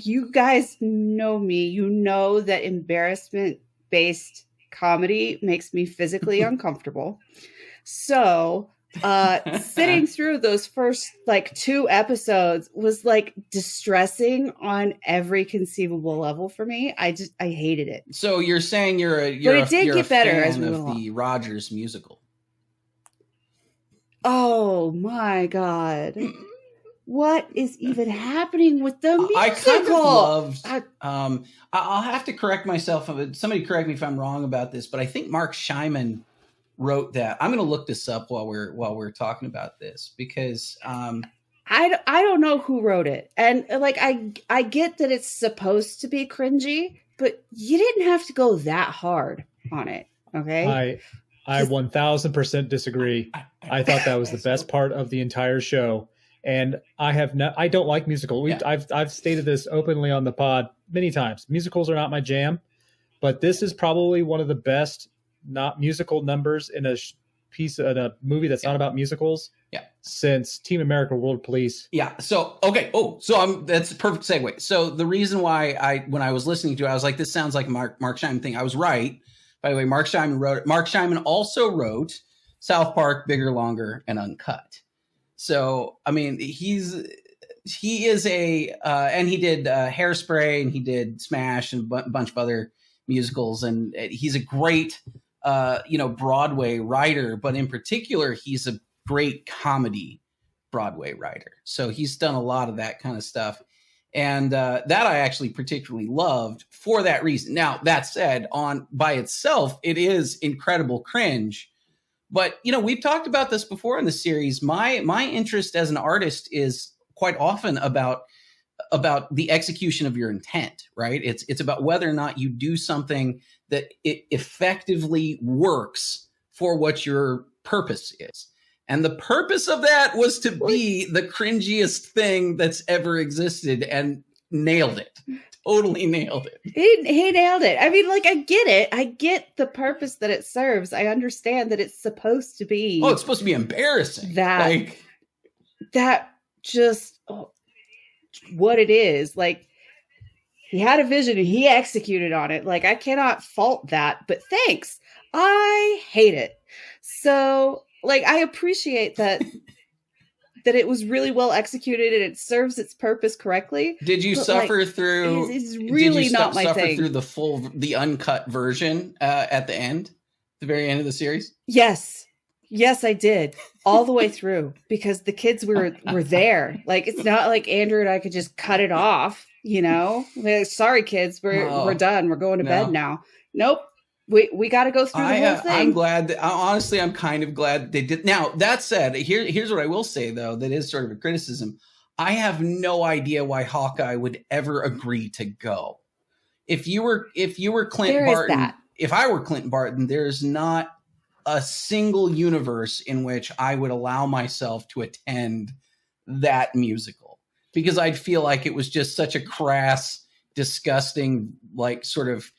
you guys know me. You know that embarrassment-based comedy makes me physically uncomfortable. So sitting through those first like 2 episodes was like distressing on every conceivable level for me. I hated it. So you're saying you're a better as fan we of went along. the Rogers musical? Oh my God. What is even happening with the musical? I kind of loved. I'll have to correct myself. Somebody correct me if I'm wrong about this, but I think Mark Scheinman wrote that. I'm going to look this up while we're talking about this, because I don't know who wrote it, and like I get that it's supposed to be cringy, but you didn't have to go that hard on it. Okay, I 1000% disagree. I thought that was the best part of the entire show. And I don't like musicals. I've stated this openly on the pod many times. Musicals are not my jam, but this is probably one of the best not musical numbers in a movie that's not about musicals. Yeah. Since Team America: World Police. Yeah. So okay. That's a perfect segue. So the reason why when I was listening to it, I was like, this sounds like a Mark Scheinman thing. I was right. By the way, Mark Scheinman wrote it. Mark Scheinman also wrote South Park, Bigger, Longer, and Uncut. So, I mean, he is and he did Hairspray, and he did Smash and a bunch of other musicals. And he's a great, Broadway writer, but in particular, he's a great comedy Broadway writer. So he's done a lot of that kind of stuff. And that I actually particularly loved for that reason. Now, that said, by itself, it is incredible cringe. But, we've talked about this before in the series. My interest as an artist is quite often about the execution of your intent, right? It's about whether or not you do something that it effectively works for what your purpose is. And the purpose of that was to be the cringiest thing that's ever existed, and nailed it. Totally nailed it. He nailed it. I mean, like, I get it. I get the purpose that it serves. I understand that it's supposed to be. Oh, it's supposed to be embarrassing. That just what it is. Like, he had a vision and he executed on it. Like, I cannot fault that. But thanks. I hate it. So, like, I appreciate that. That it was really well executed and it serves its purpose correctly. Did you suffer through? It's really not my thing. Through the uncut version at the end, the very end of the series? Yes, I did all the way through, because the kids were there. Like, it's not like Andrew and I could just cut it off. Like, sorry, kids, we're done. We're going to bed now. Nope. We got to go through the whole thing. I'm glad that, honestly, I'm kind of glad they did. Now, that said, here's what I will say, though, that is sort of a criticism. I have no idea why Hawkeye would ever agree to go. If you were Clint Barton, if I were Clint Barton, there's not a single universe in which I would allow myself to attend that musical, because I'd feel like it was just such a crass, disgusting, like, sort of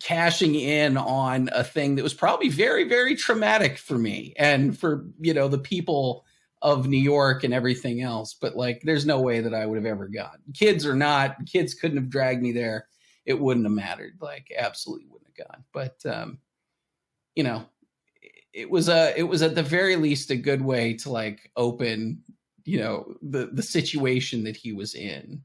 cashing in on a thing that was probably very, very traumatic for me and for, the people of New York and everything else. But, like, there's no way that I would have ever gone. Kids couldn't have dragged me there. It wouldn't have mattered. Like, absolutely wouldn't have gone. But, it was at the very least a good way to, like, open, the situation that he was in.